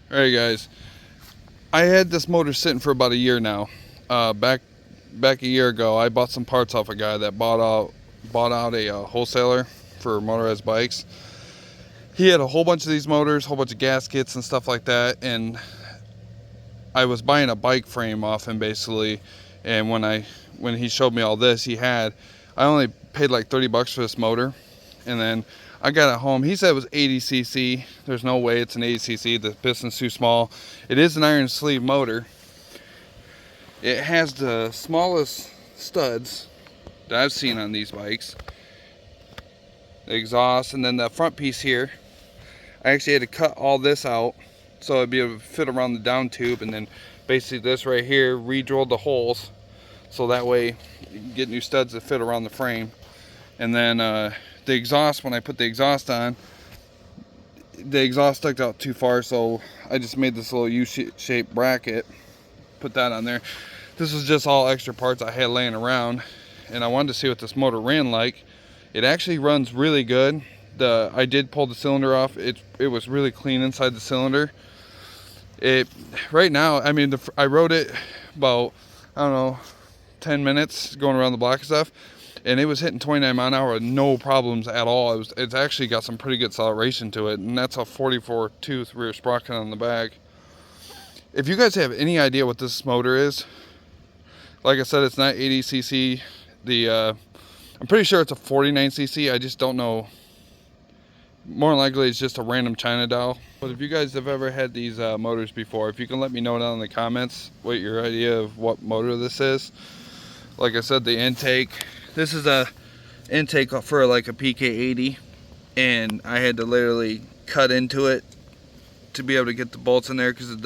Alright guys, I had this motor sitting for about a year now. Back a year ago, I bought some parts off a guy that bought out a wholesaler for motorized bikes. He had a whole bunch of these motors, a whole bunch of gaskets and stuff like that, and I was buying a bike frame off him basically. And when he showed me all this, I only paid like 30 bucks for this motor, and then I got it home. He said it was 80 cc. There's no way it's an 80 cc. The piston's too small. It is an iron sleeve motor. It has the smallest studs that I've seen on these bikes. The exhaust, and then the front piece here. I actually had to cut all this out so it'd be able to fit around the down tube, and then basically this right here, re-drilled the holes so that way you can get new studs that fit around the frame. And then the exhaust, when I put the exhaust on, the exhaust stuck out too far, so I just made this little U-shaped bracket, put that on there. This was just all extra parts I had laying around, and I wanted to see what this motor ran like. It actually runs really good. I did pull the cylinder off. It was really clean inside the cylinder. Right now, I mean, I rode it about, I don't know, 10 minutes going around the block and stuff, and it was hitting 29 mile an hour with no problems at all. It's actually got some pretty good acceleration to it, and that's a 44 tooth rear sprocket on the back. If you guys have any idea what this motor is, like I said, it's not 80 cc. I'm pretty sure it's a 49 cc. I just don't know. More than likely it's just a random China doll. But if you guys have ever had these motors before, if you can let me know down in the comments what your idea of what motor this is. Like I said, the intake, this is a intake for like a PK80, and I had to literally cut into it to be able to get the bolts in there because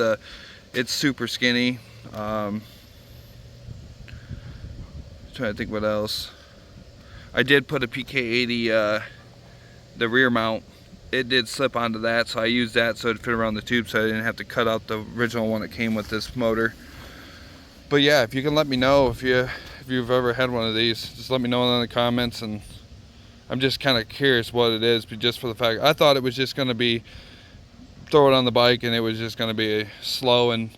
it's super skinny. Trying to think what else. I did put a PK80 the rear mount. It did slip onto that, so I used that so it fit around the tube so I didn't have to cut out the original one that came with this motor. But yeah, if you can let me know if you've ever had one of these, just let me know in the comments. And I'm just kind of curious what it is, but just for the fact I thought it was just going to be throw it on the bike and it was just going to be slow and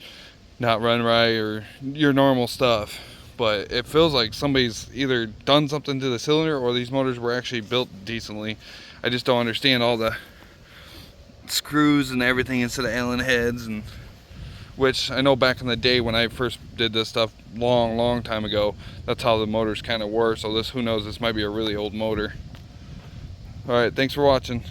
not run right or your normal stuff. But it feels like somebody's either done something to the cylinder or these motors were actually built decently. I just don't understand all the screws and everything instead of Allen heads, and which I know back in the day when I first did this stuff long time ago, that's how the motors kind of were. So who knows, this might be a really old motor. All right, thanks for watching.